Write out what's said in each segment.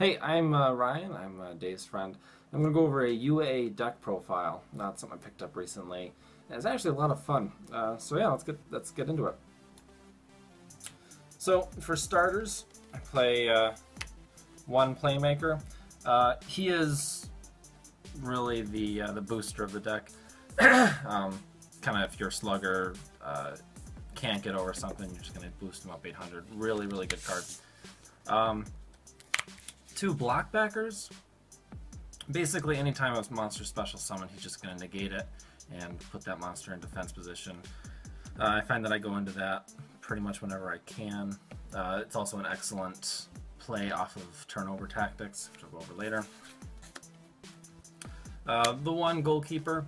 Hey, I'm Ryan. I'm Dave's friend. I'm going to go over a UA deck profile. Not something I picked up recently. And it's actually a lot of fun. So yeah, let's get into it. So for starters, I play one Playmaker. He is really the booster of the deck. Kind of if your slugger can't get over something, you're just going to boost him up 800. Really, really good card. Two blockbackers. Basically, anytime a monster special summon, he's just going to negate it and put that monster in defense position. I find that I go into that pretty much whenever I can. It's also an excellent play off of turnover tactics, which I'll go over later. The one goalkeeper,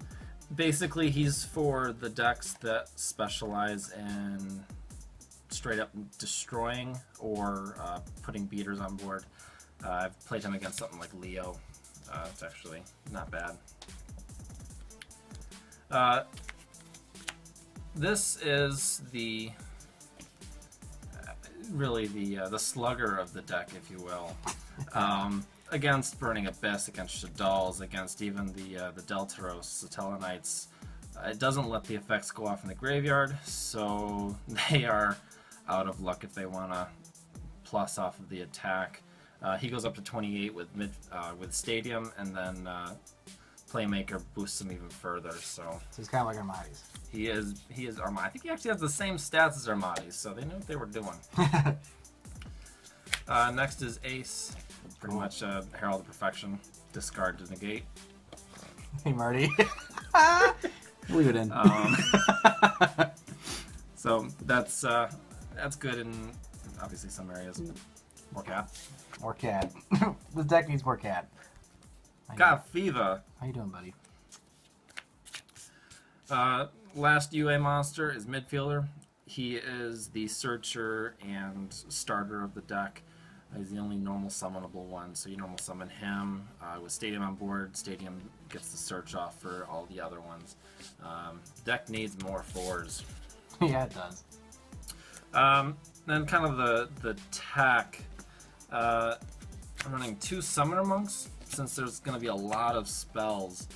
basically he's for the decks that specialize in straight up destroying or putting beaters on board. I've played him against something like Leo. It's actually not bad. This is really the slugger of the deck, if you will. Against Burning Abyss, against Shaddoll's, against even the Deltaros, the Tellarknights. It doesn't let the effects go off in the graveyard, so they are out of luck if they want to plus off of the attack. He goes up to 28 with Stadium, and then Playmaker boosts him even further. So he's kind of like Armades. He is Armades. I think he actually has the same stats as Armades, so they knew what they were doing. Next is Ace, pretty much Herald of Perfection. Discard to negate. Hey Marty. Leave it in. So that's good in obviously some areas. More cat. More cat. This deck needs more cat. Got fever. How you doing, buddy? Last UA monster is Midfielder. He is the searcher and starter of the deck. He's the only normal summonable one, so you normal summon him. With Stadium on board, Stadium gets the search off for all the other ones. Deck needs more fours. Yeah, it does. Then kind of the tack. I'm running two Summoner Monks. Since there's going to be a lot of spells,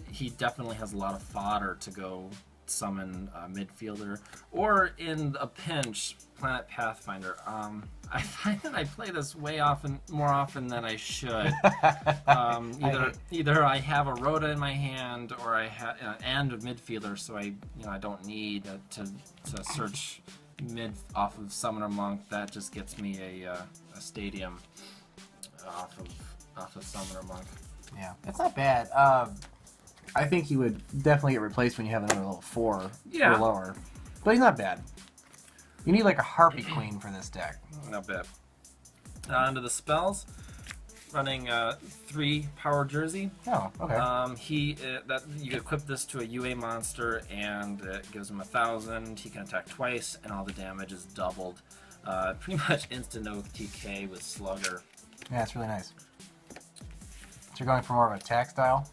he definitely has a lot of fodder to go summon Midfielder. Or in a pinch, Planet Pathfinder. I find that I play this more often than I should. Either I have a Rhoda in my hand, or I have and a Midfielder, so I don't need to search mid off of Summoner Monk. That just gets me a Stadium off of Summoner Monk. Yeah, it's not bad. I think he would definitely get replaced when you have another level 4 or lower. But he's not bad. You need like a Harpy Queen for this deck. Not bad. Onto the spells. Running 3 Power Jersey. Oh, okay. You equip this to a UA monster, and it gives him 1,000. He can attack twice, and all the damage is doubled. Pretty much instant OTK with Slugger. Yeah, it's really nice. So you're going for more of a attack style?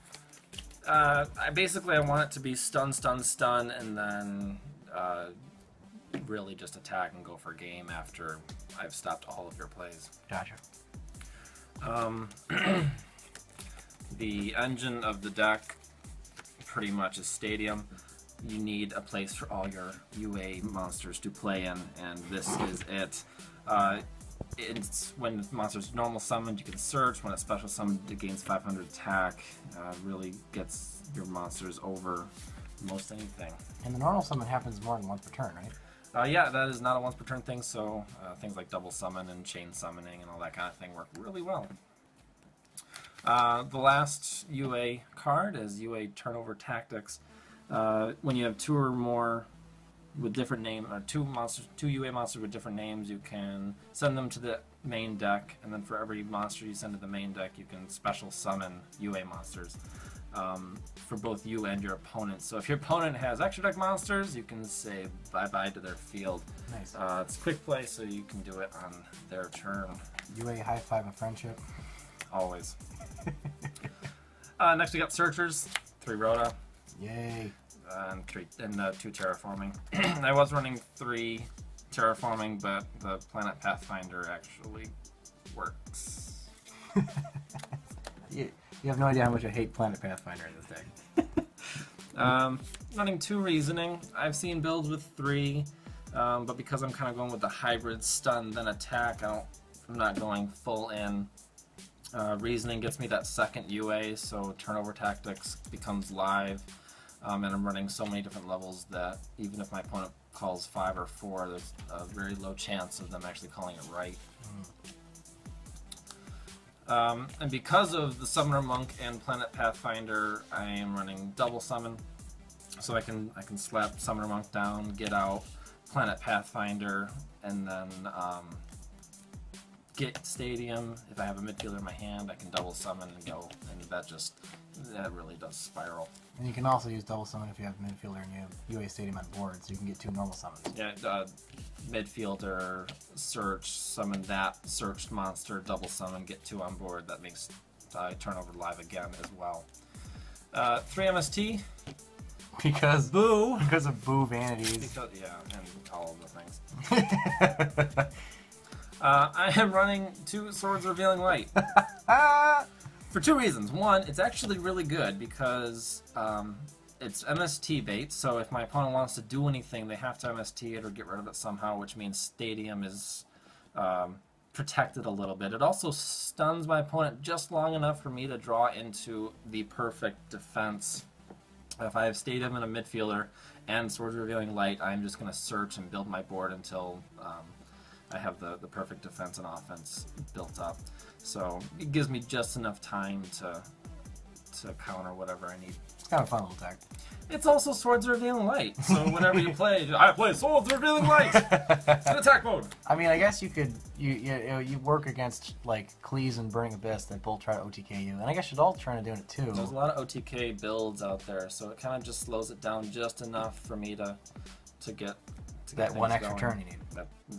I want it to be stun, stun, stun, and then really just attack and go for game after I've stopped all of your plays. Gotcha. The engine of the deck pretty much is Stadium. You need a place for all your UA monsters to play in, and this is it. It's when the monster's normal summoned, you can search. When it's special summoned, it gains 500 attack. Really gets your monsters over most anything. And the normal summon happens more than once per turn, right? Yeah, that is not a once per turn thing, so things like double summon and chain summoning and all that kind of thing work really well. The last UA card is UA Turnover Tactics. When you have 2 or more with different names, or 2 UA monsters with different names, you can send them to the main deck, and then for every monster you send to the main deck, you can special summon UA monsters for both you and your opponent. So if your opponent has extra deck monsters, you can say bye-bye to their field. Nice. It's quick play, so you can do it on their turn. UA high five of friendship. Always. Next we got Searchers, 3 Rhoda. Yay. And 2 Terraforming. I was running 3 Terraforming, but the Planet Pathfinder actually works. You have no idea how much I hate Planet Pathfinder in this deck. Running 2 reasoning. I've seen builds with 3, but because I'm kind of going with the hybrid stun then attack, I'm not going full in. Reasoning gets me that second UA, so turnover tactics becomes live, and I'm running so many different levels that even if my opponent calls 5 or 4, there's a very low chance of them actually calling it right. And because of the Summoner Monk and Planet Pathfinder, I am running double summon, so I can slap Summoner Monk down, get out Planet Pathfinder, and then get Stadium. If I have a midfielder in my hand, I can double summon and go, and that really does spiral. And you can also use double summon if you have midfielder and you have UA Stadium on board, so you can get 2 normal summons. Yeah, midfielder, search, summon that searched monster, double summon, get 2 on board. That makes turnover live again as well. 3 MST. Because Boo. Because of Boo vanities. Because, yeah, and all of the things. I am running 2 Swords Revealing Light. For 2 reasons. One, it's actually really good because it's MST bait, so if my opponent wants to do anything, they have to MST it or get rid of it somehow, which means Stadium is protected a little bit. It also stuns my opponent just long enough for me to draw into the perfect defense. If I have Stadium and a midfielder and Swords Revealing Light, I'm just going to search and build my board until I have the perfect defense and offense built up. So it gives me just enough time to counter whatever I need. It's kind of a fun little deck. It's also Swords Revealing Light, so whenever you play, I play Swords Revealing Light in attack mode. I mean, I guess you could you work against like Cleese and Burning Abyss that both try to OTK you, and I guess Shaddoll's trying to do it too. There's a lot of OTK builds out there, so it kind of just slows it down just enough for me to get that one extra going. turn you need.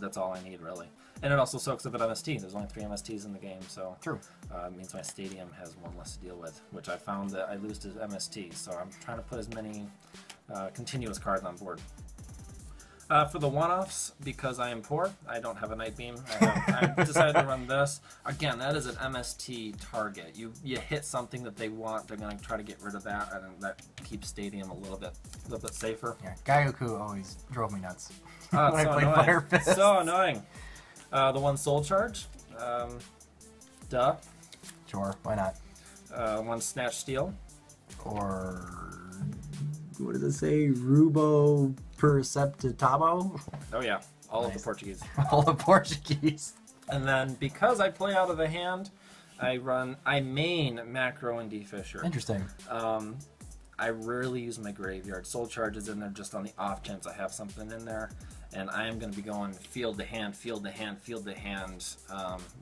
That's all I need, really. And it also soaks up an MST. There's only 3 MSTs in the game, so true. It means my Stadium has 1 less to deal with, which I found that I lose to MST, so I'm trying to put as many continuous cards on board. For the one-offs, because I am poor, I don't have a Night Beam. I decided to run this. Again, that is an MST target. You hit something that they want, they're going to try to get rid of that, and that keeps Stadium a little bit safer. Yeah, Gaioku always drove me nuts when I played Fire Fist. So annoying. The 1 Soul Charge. Duh. Sure, why not? 1 Snatch Steal. Or what does it say? Rubo Perceptitabo? Oh yeah, all nice. of the Portuguese. All the Portuguese. And then because I play out of the hand, I main Macro and D Fisher. Interesting. I rarely use my graveyard. Soul Charge is in there just on the off chance I have something in there. And I am going to be going field to hand, field to hand, field to hand.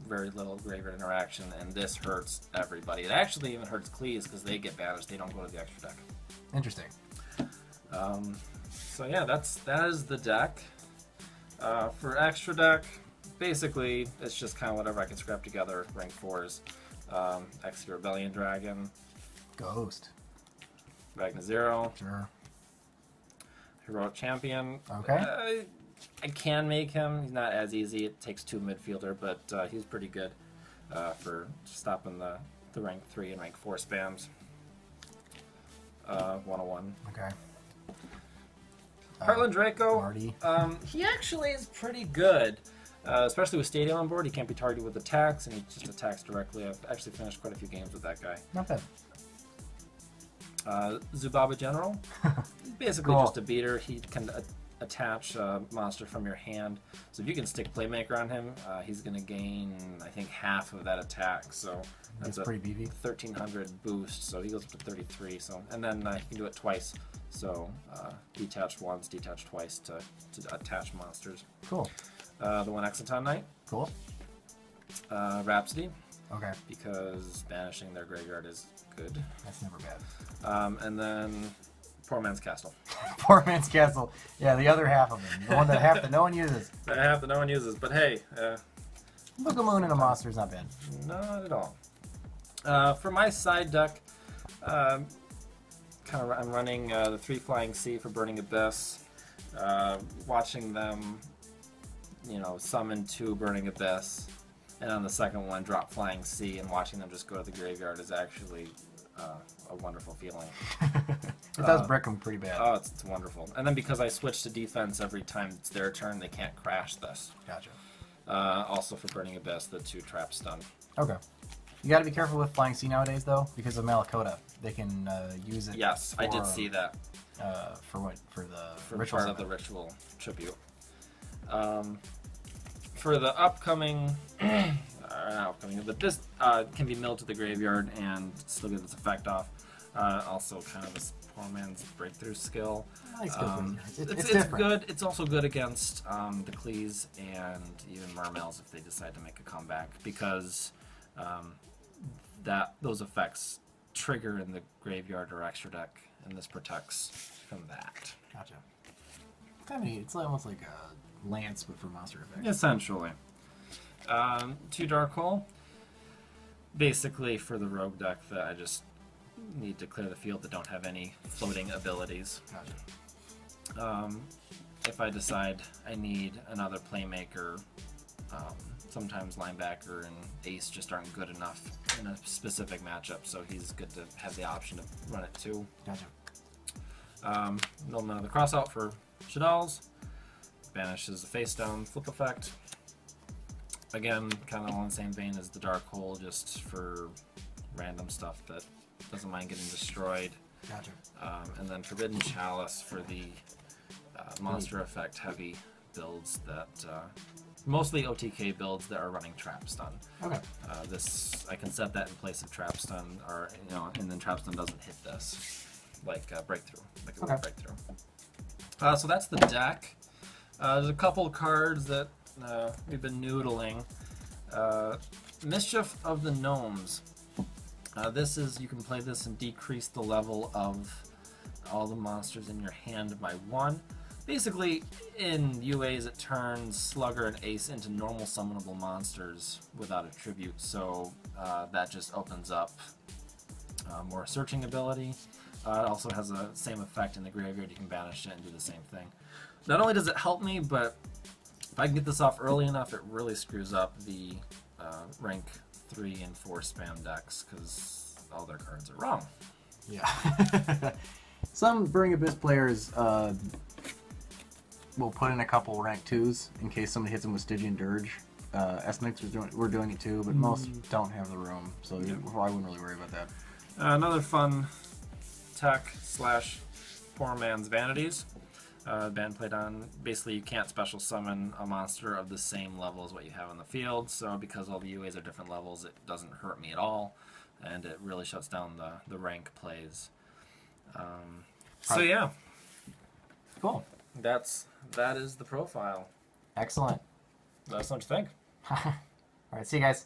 Very little graveyard interaction, and this hurts everybody. It actually even hurts Cleese because they get banished. They don't go to the extra deck. Interesting. So yeah, that is the deck. For extra deck, basically it's just kind of whatever I can scrap together. Rank 4s, Exeter Rebellion Dragon, Ghost, Ragna Zero, sure, Heroic Champion. Okay. I can make him. He's not as easy. It takes 2 midfielder, but he's pretty good for stopping the rank 3 and rank 4 spams. 101. Okay. Heartland Draco. Marty. He actually is pretty good, especially with Stadium on board. He can't be targeted with attacks, and he just attacks directly. I've actually finished quite a few games with that guy. Not bad. Zubaba General. Basically cool. just a beater. He can attach a monster from your hand. So if you can stick Playmaker on him, he's going to gain, I think, half of that attack. So that's pretty beefy. 1300 boost. So he goes up to 33. So and then he can do it twice. So detach once, detach twice to attach monsters. Cool. The 1 Exciton Knight. Cool. Rhapsody. Okay. Because banishing their graveyard is good. That's never bad. And then Poor Man's Castle. Poor Man's Castle. Yeah, the other half of them. The one that half that no one uses. That half that no one uses, but hey. Book of Moon and a monster is not bad. Not at all. For my side deck, I'm running the 3 Flying Sea for Burning Abyss. Watching them, summon 2 Burning Abyss. And on the second one, drop Flying Sea, and watching them just go to the graveyard is actually a wonderful feeling. It does brick them pretty bad. Oh, it's wonderful. And then because I switch to defense every time it's their turn, they can't crash this. Gotcha. Also for Burning Abyss, the 2 trap stun. Okay. You got to be careful with Flying Sea nowadays, though, because of Malakota. They can use it. Yes, I did see that. For what? For the ritual. Part of the ritual tribute. For the upcoming, not upcoming, but this can be milled to the graveyard and still get its effect off. Also, kind of a poor man's breakthrough skill. It's good. It's also good against the Klees and even Mermails if they decide to make a comeback, because those effects trigger in the graveyard or extra deck, and this protects from that. Gotcha. It's almost like a Lance, but for monster effects. Essentially. 2 Dark Hole. Basically for the rogue deck that I just need to clear the field that don't have any floating abilities. Gotcha. If I decide I need another playmaker, sometimes linebacker and ace just aren't good enough in a specific matchup, so he's good to have the option to run it too. Gotcha. Millman of the Crossout for Shaddolls. Banishes the face down flip effect. Again, kind of on the same vein as the Dark Hole, just for random stuff that doesn't mind getting destroyed. Gotcha. And then Forbidden Chalice for the monster effect heavy builds that mostly OTK builds that are running Trap Stun. Okay. This I can set that in place of Trap Stun, or and then Trap Stun doesn't hit this, like Breakthrough, like a Breakthrough. So that's the deck. There's a couple cards that we've been noodling. Mischief of the Gnomes. You can play this and decrease the level of all the monsters in your hand by 1. Basically, in UAs it turns Slugger and Ace into normal summonable monsters without a tribute, so that just opens up more searching ability. It also has the same effect in the graveyard. You can banish it and do the same thing. Not only does it help me, but if I can get this off early enough, it really screws up the rank 3 and 4 spam decks, because all their cards are wrong. Yeah. Some Burning Abyss players will put in a couple rank 2s in case somebody hits them with Stygian Dirge. Ethnics we're doing it too, but most don't have the room, so I wouldn't really worry about that. Another fun tech / poor man's vanities. Band played on. Basically, you can't special summon a monster of the same level as what you have on the field, so because all the UAs are different levels, it doesn't hurt me at all, and it really shuts down the rank plays. So yeah. Cool. That is the profile. Excellent. Let us know what you think. All right, see you guys.